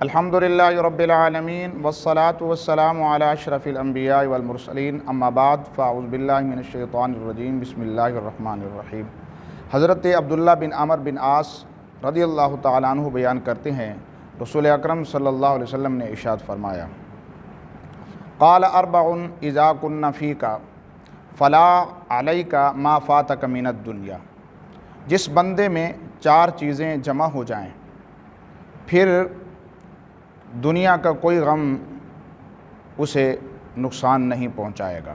الحمدللہ رب العالمین والصلاة والسلام علی اشرف الانبیاء والمرسلین اما بعد فاعوذ باللہ من الشیطان الرجیم بسم اللہ الرحمن الرحیم۔ حضرت عبداللہ بن عمرو بن عاص رضی اللہ تعالیٰ عنہ بیان کرتے ہیں، رسول اکرم صلی اللہ علیہ وسلم نے ارشاد فرمایا، قال اربع اذا کن فیک فلا علیک ما فاتک من الدنیا۔ جس بندے میں چار چیزیں جمع ہو جائیں پھر دنیا کا کوئی غم اسے نقصان نہیں پہنچائے گا۔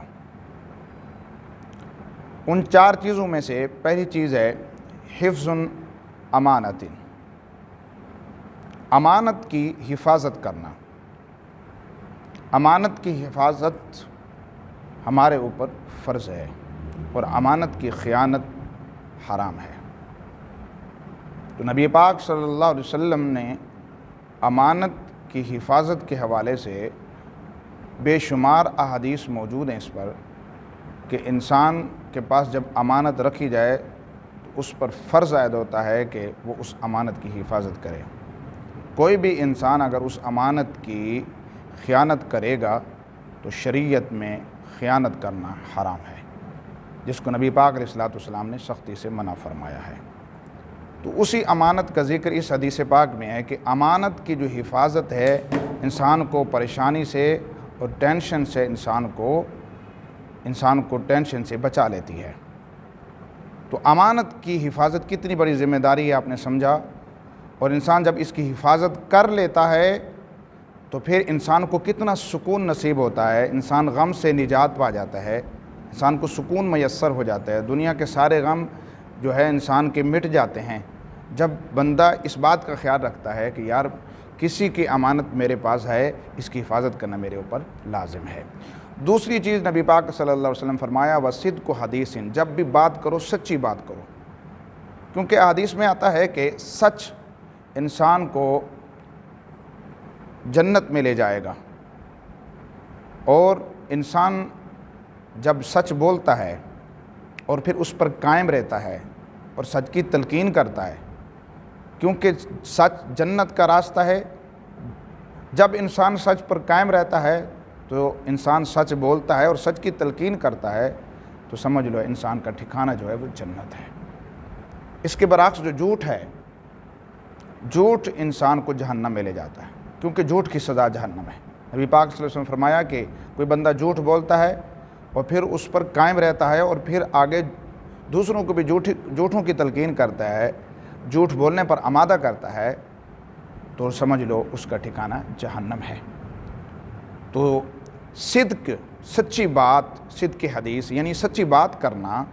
ان چار چیزوں میں سے پہلی چیز ہے حفظ امانت، امانت کی حفاظت کرنا۔ امانت کی حفاظت ہمارے اوپر فرض ہے اور امانت کی خیانت حرام ہے۔ تو نبی پاک صلی اللہ علیہ وسلم نے امانت کی حفاظت کے حوالے سے بے شمار احادیث موجود ہیں اس پر کہ انسان کے پاس جب امانت رکھی جائے تو اس پر فرض عائد ہوتا ہے کہ وہ اس امانت کی حفاظت کرے۔ کوئی بھی انسان اگر اس امانت کی خیانت کرے گا تو شریعت میں خیانت کرنا حرام ہے، جس کو نبی پاک علیہ الصلوۃ والسلام نے سختی سے منع فرمایا ہے۔ تو اسی امانت کا ذکر اس حدیث پاک میں ہے کہ امانت کی جو حفاظت ہے انسان کو پریشانی سے اور ٹینشن سے انسان کو ٹینشن سے بچا لیتی ہے۔ تو امانت کی حفاظت کتنی بڑی ذمہ داری ہے آپ نے سمجھا، اور انسان جب اس کی حفاظت کر لیتا ہے تو پھر انسان کو کتنا سکون نصیب ہوتا ہے، انسان غم سے نجات پا جاتا ہے، انسان کو سکون میسر ہو جاتا ہے، دنیا کے سارے غم جو ہے انسان کے مٹ جاتے ہیں جب بندہ اس بات کا خیال رکھتا ہے کہ یار کسی کی امانت میرے پاس ہے، اس کی حفاظت کرنا میرے اوپر لازم ہے۔ دوسری چیز نبی پاک صلی اللہ علیہ وسلم فرمایا وَصِدْقُ حَدِيثٍ، جب بھی بات کرو سچی بات کرو، کیونکہ حدیث میں آتا ہے کہ سچ انسان کو جنت میں لے جائے گا، اور انسان جب سچ بولتا ہے اور پھر اس پر قائم رہتا ہے اور سچ کی تلقین کرتا ہے، کیونکہ سچ جنت کا راستہ ہے۔ جب انسان سچ پر قائم رہتا ہے تو انسان سچ بولتا ہے اور سچ کی تلقین کرتا ہے تو سمجھ لو انسان کا ٹھکانہ جو ہے وہ جنت ہے۔ اس کے برعکس جو جھوٹ ہے، جھوٹ انسان کو جہنم میں لے جاتا ہے، کیونکہ جھوٹ کی سزا جہنم ہے۔ نبی پاک صلی اللہ علیہ وسلم نے فرمایا کہ کوئی بندہ جھوٹ بولتا ہے اور پھر اس پر قائم رہتا ہے اور پھر آگے دوسروں کو بھی جھوٹوں کی تلقین کرتا ہے، جھوٹ بولنے پر آمادہ کرتا ہے، تو سمجھ لو اس کا ٹھکانہ جہنم ہے۔ تو صدق، سچی بات، صدق حدیث یعنی سچی بات کرنا،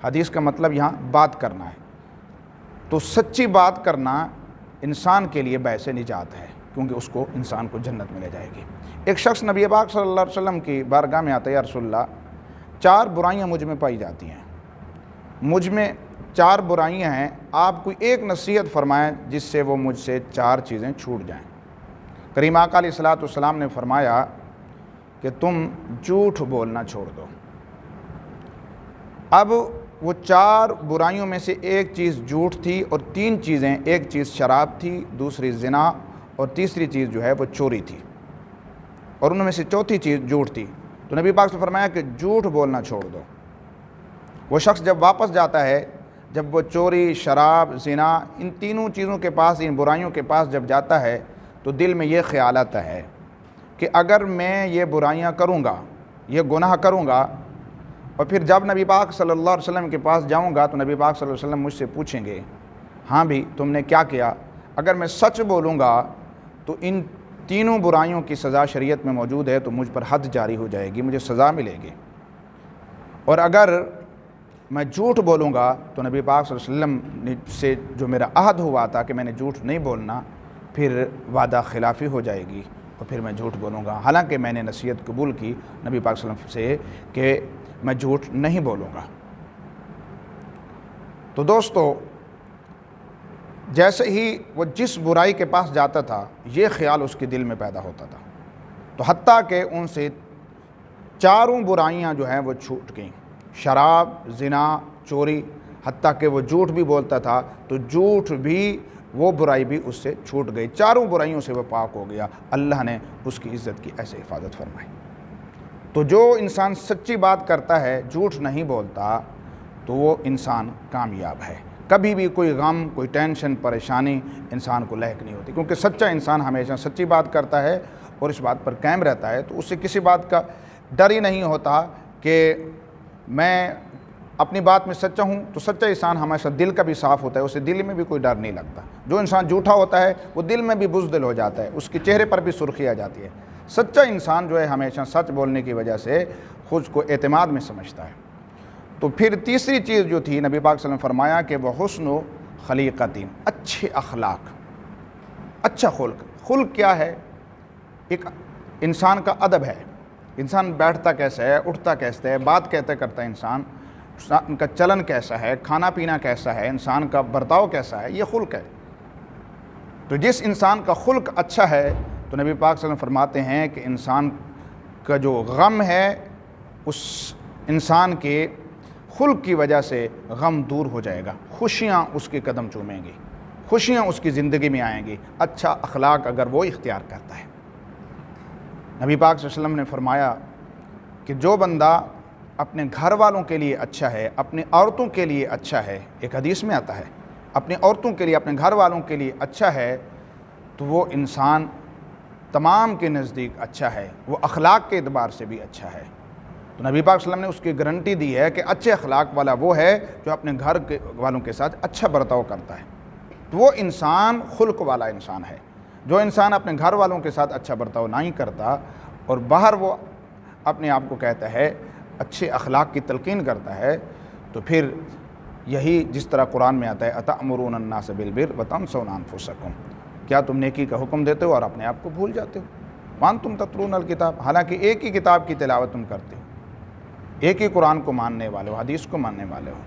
حدیث کا مطلب یہاں بات کرنا ہے۔ تو سچی بات کرنا انسان کے لیے باعث نجات ہے، کیونکہ اس کو انسان کو جنت میں لے جائے گی۔ ایک شخص نبی پاک صلی اللہ علیہ وسلم کی بارگاہ میں آتا ہے، یا رسول اللہ، چار برائیاں مجھ میں پائی جاتی ہیں، مجھ میں چار برائیاں ہیں، آپ کوئی ایک نصیحت فرمائیں جس سے وہ مجھ سے چار چیزیں چھوٹ جائیں۔ کریم آقا علیہ الصلوۃ والسلام نے فرمایا کہ تم جھوٹ بولنا چھوڑ دو۔ اب وہ چار برائیوں میں سے ایک چیز جھوٹ تھی اور تین چیزیں، ایک چیز شراب تھی، دوسری زنا اور تیسری چیز جو ہے وہ چوری تھی، اور ان میں سے چوتھی چیز جھوٹ تھی۔ تو نبی پاک نے فرمایا کہ جھوٹ بولنا چھوڑ دو۔ وہ شخص جب واپس جاتا ہے، جب وہ چوری، شراب، زنا، ان تینوں چیزوں کے پاس، ان برائیوں کے پاس جب جاتا ہے تو دل میں یہ خیال آتا ہے کہ اگر میں یہ برائیاں کروں گا، یہ گناہ کروں گا، اور پھر جب نبی پاک صلی اللہ علیہ وسلم کے پاس جاؤں گا تو نبی پاک صلی اللہ علیہ وسلم مجھ سے پوچھیں گے، ہاں بھی تم نے کیا کیا؟ اگر میں سچ بولوں گا تو ان تینوں برائیوں کی سزا شریعت میں موجود ہے، تو مجھ پر حد جاری ہو جائے گی، مجھے سزا ملے گی۔ اور اگر میں جھوٹ بولوں گا تو نبی پاک صلی اللہ علیہ وسلم سے جو میرا عہد ہوا تھا کہ میں نے جھوٹ نہیں بولنا، پھر وعدہ خلافی ہو جائے گی اور پھر میں جھوٹ بولوں گا، حالانکہ میں نے نصیحت قبول کی نبی پاک صلی اللہ علیہ وسلم سے کہ میں جھوٹ نہیں بولوں گا۔ تو دوستو، جیسے ہی وہ جس برائی کے پاس جاتا تھا یہ خیال اس کے دل میں پیدا ہوتا تھا، تو حتیٰ کہ ان سے چاروں برائیاں جو ہیں وہ چھوٹ گئیں، شراب، زنا، چوری، حتیٰ کہ وہ جھوٹ بھی بولتا تھا تو جھوٹ بھی وہ برائی بھی اس سے چھوٹ گئی، چاروں برائیوں سے وہ پاک ہو گیا، اللہ نے اس کی عزت کی ایسے حفاظت فرمائی۔ تو جو انسان سچی بات کرتا ہے، جھوٹ نہیں بولتا، تو وہ انسان کامیاب ہے۔ کبھی بھی کوئی غم، کوئی ٹینشن، پریشانی انسان کو لاحق نہیں ہوتی، کیونکہ سچا انسان ہمیشہ سچی بات کرتا ہے اور اس بات پر قائم رہتا ہے، تو اس سے کسی بات کا ڈر ہی نہیں ہوتا کہ میں اپنی بات میں سچا ہوں۔ تو سچا انسان ہمیشہ دل کا بھی صاف ہوتا ہے، اسے دل میں بھی کوئی ڈر نہیں لگتا۔ جو انسان جھوٹا ہوتا ہے وہ دل میں بھی بزدل ہو جاتا ہے، اس کے چہرے پر بھی سرخی آ جاتی ہے۔ سچا انسان جو ہے ہمیشہ سچ بولنے کی وجہ سے خود کو اعتماد میں سمجھتا ہے۔ تو پھر تیسری چیز جو تھی، نبی پاک صلی اللہ علیہ وسلم نے فرمایا کہ وہ حسن و خلیقتی، اچھے اخلاق، اچھا خلق۔ خلق کیا ہے؟ ایک انسان کا ادب ہے، انسان بیٹھتا کیسا ہے، اٹھتا کیسا ہے، بات کہتے کرتا ہے انسان کا چلن کیسا ہے، کھانا پینا کیسا ہے، انسان کا برتاؤ کیسا ہے، یہ خلق ہے۔ تو جس انسان کا خلق اچھا ہے تو نبی پاک صلی اللہ علیہ وسلم فرماتے ہیں کہ انسان کا جو غم ہے اس انسان کے خلق کی وجہ سے غم دور ہو جائے گا، خوشیاں اس کے قدم چومیں گی، خوشیاں اس کی زندگی میں آئیں گی، اچھا اخلاق اگر وہ اختیار کرتا ہے۔ نبی پاک صلی اللہ علیہ وسلم نے فرمایا کہ جو بندہ اپنے گھر والوں کے لیے اچھا ہے، اپنی عورتوں کے لیے اچھا ہے، ایک حدیث میں آتا ہے اپنی عورتوں کے لیے، اپنے گھر والوں کے لیے اچھا ہے، تو وہ انسان تمام کے نزدیک اچھا ہے، وہ اخلاق کے اعتبار سے بھی اچھا ہے۔ تو نبی پاک صلی اللہ علیہ وسلم نے اس کی گارنٹی دی ہے کہ اچھے اخلاق والا وہ ہے جو اپنے گھر کے والوں کے ساتھ اچھا برتاؤ کرتا ہے، تو وہ انسان خلق والا انسان ہے۔ جو انسان اپنے گھر والوں کے ساتھ اچھا برتاؤ نہیں کرتا اور باہر وہ اپنے آپ کو کہتا ہے اچھے اخلاق کی تلقین کرتا ہے، تو پھر یہی جس طرح قرآن میں آتا ہے اتأمرون الناس بالبر وتنسون انفسکم، کیا تم نیکی کا حکم دیتے ہو اور اپنے آپ کو بھول جاتے ہو، وانتم تتلون الکتاب، حالانکہ ایک ہی کتاب کی تلاوت تم کرتے ہو، ایک ہی قرآن کو ماننے والے ہو، حدیث کو ماننے والے ہو۔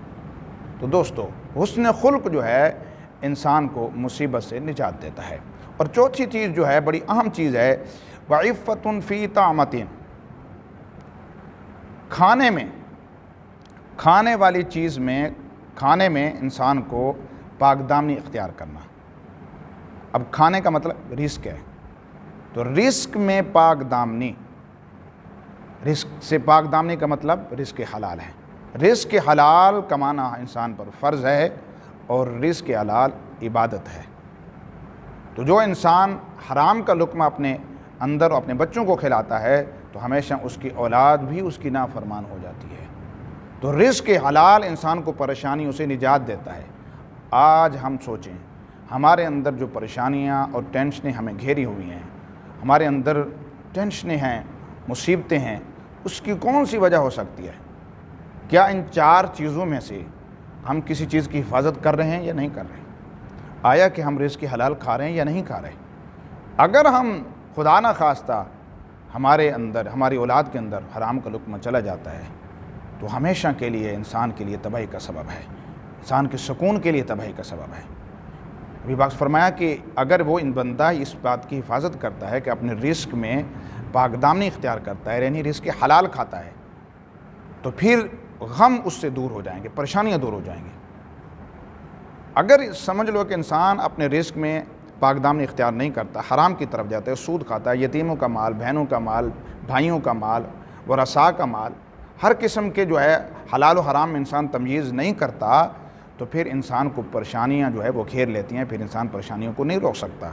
تو دوستو، حسن خلق جو ہے انسان کو مصیبت سے نجات دیتا ہے۔ اور چوتھی چیز جو ہے بڑی اہم چیز ہے، وعفۃ فی طعمۃ، کھانے والی چیز میں، کھانے میں انسان کو پاک دامنی اختیار کرنا۔ اب کھانے کا مطلب رزق ہے، تو رزق میں پاک دامنی، رزق سے پاک دامنی کا مطلب رزق حلال ہے۔ رزق حلال کمانا انسان پر فرض ہے اور رزق حلال عبادت ہے۔ تو جو انسان حرام کا لقمہ اپنے اندر اور اپنے بچوں کو کھلاتا ہے تو ہمیشہ اس کی اولاد بھی اس کی نافرمان ہو جاتی ہے۔ تو رزق حلال انسان کو پریشانیوں سے نجات دیتا ہے۔ آج ہم سوچیں، ہمارے اندر جو پریشانیاں اور ٹینشنیں ہمیں گھیری ہوئی ہیں، ہمارے اندر ٹینشنیں ہیں، مصیبتیں ہیں، اس کی کون سی وجہ ہو سکتی ہے؟ کیا ان چار چیزوں میں سے ہم کسی چیز کی حفاظت کر رہے ہیں یا نہیں کر رہے ہیں؟ آیا کہ ہم رزق حلال کھا رہے ہیں یا نہیں کھا رہے؟ اگر ہم خدا نہ خواستہ ہمارے اندر، ہماری اولاد کے اندر حرام کا لقمہ چلا جاتا ہے تو ہمیشہ کے لیے انسان کے لیے تباہی کا سبب ہے، انسان کے سکون کے لیے تباہی کا سبب ہے۔ ابھی باقی فرمایا کہ اگر وہ ان بندہ اس بات کی حفاظت کرتا ہے کہ اپنے رزق میں پاک دامنی اختیار کرتا ہے، یعنی رزق حلال کھاتا ہے، تو پھر غم اس سے دور ہو جائیں گے، پریشانیاں دور ہو جائیں گی۔ اگر سمجھ لو کہ انسان اپنے رزق میں پاک دامنی اختیار نہیں کرتا، حرام کی طرف جاتا ہے، سود کھاتا ہے، یتیموں کا مال، بہنوں کا مال، بھائیوں کا مال، ورثاء کا مال، ہر قسم کے جو ہے حلال و حرام میں انسان تمیز نہیں کرتا، تو پھر انسان کو پریشانیاں جو ہے وہ گھیر لیتی ہیں، پھر انسان پریشانیوں کو نہیں روک سکتا۔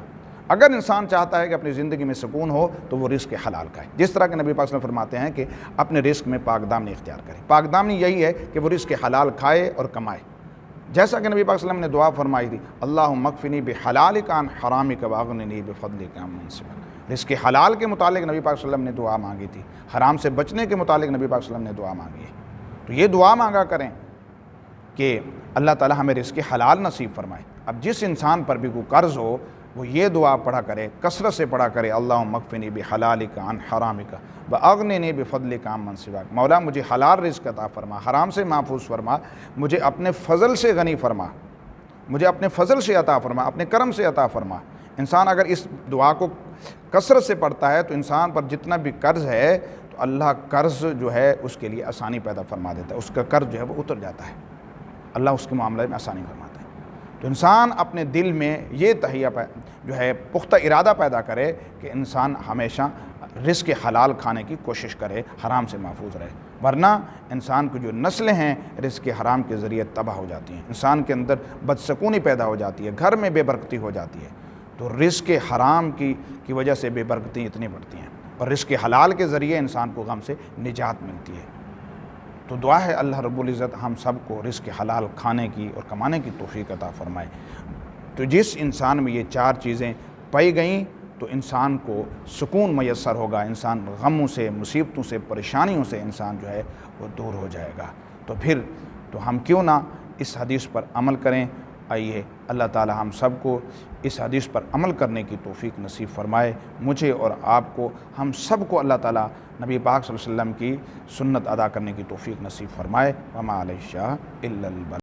اگر انسان چاہتا ہے کہ اپنی زندگی میں سکون ہو تو وہ رزق حلال کھائے، جس طرح کہ نبی پاک صلی اللہ علیہ وسلم فرماتے ہیں کہ اپنے رزق میں پاک دامنی اختیار کرے۔ پاک دامنی یہی ہے کہ وہ رزق حلال کھائے اور کمائے، جیسا کہ نبی پاک صلی اللہ علیہ وسلم نے دعا فرمائی تھی، اللہم اکفنی بحلالک عن حرامک واغننی بفضلک عمن سواک۔ رزق حلال کے متعلق نبی پاک صلی اللہ علیہ وسلم نے دعا مانگی تھی، حرام سے بچنے کے متعلق نبی پاک صلی اللہ علیہ وسلم نے دعا مانگی ہے۔ تو یہ دعا مانگا کریں کہ اللہ تعالی ہمیں رزق حلال نصیب فرمائے۔ اب جس انسان پر بھی کوئی قرض ہو وہ یہ دعا پڑھا کرے، کثرت سے پڑھا کرے، اللہم اکفنی بحلالک عن حرامک واغننی بفضلک عمن سواک۔ مولا مجھے حلال رزق عطا فرما، حرام سے محفوظ فرما، مجھے اپنے فضل سے غنی فرما، مجھے اپنے فضل سے عطا فرما، اپنے کرم سے عطا فرما۔ انسان اگر اس دعا کو کثرت سے پڑھتا ہے تو انسان پر جتنا بھی قرض ہے تو اللہ قرض جو ہے اس کے لیے آسانی پیدا فرما دیتا ہے، اس کا قرض جو ہے وہ اتر جاتا ہے، اللہ اس کے معاملے میں آسانی فرماتا ہے۔ تو انسان اپنے دل میں یہ تہیہ جو ہے پختہ ارادہ پیدا کرے کہ انسان ہمیشہ رزق حلال کھانے کی کوشش کرے، حرام سے محفوظ رہے، ورنہ انسان کی جو نسلیں ہیں رزق حرام کے ذریعے تباہ ہو جاتی ہیں، انسان کے اندر بدسکونی پیدا ہو جاتی ہے، گھر میں بے برکتی ہو جاتی ہے۔ تو رزق حرام کی وجہ سے بے برکتی اتنی بڑھتی ہیں، اور رزق حلال کے ذریعے انسان کو غم سے نجات ملتی ہے۔ تو دعا ہے اللہ رب العزت ہم سب کو رزق حلال کھانے کی اور کمانے کی توفیق عطا فرمائے۔ تو جس انسان میں یہ چار چیزیں پائی گئیں تو انسان کو سکون میسر ہوگا، انسان غموں سے، مصیبتوں سے، پریشانیوں سے انسان جو ہے وہ دور ہو جائے گا۔ تو پھر تو ہم کیوں نہ اس حدیث پر عمل کریں۔ آئیے اللہ تعالی ہم سب کو اس حدیث پر عمل کرنے کی توفیق نصیب فرمائے، مجھے اور آپ کو، ہم سب کو اللہ تعالی نبی پاک صلی اللہ علیہ وسلم کی سنت ادا کرنے کی توفیق نصیب فرمائے۔ وما علی الشاہ الا البلاغ۔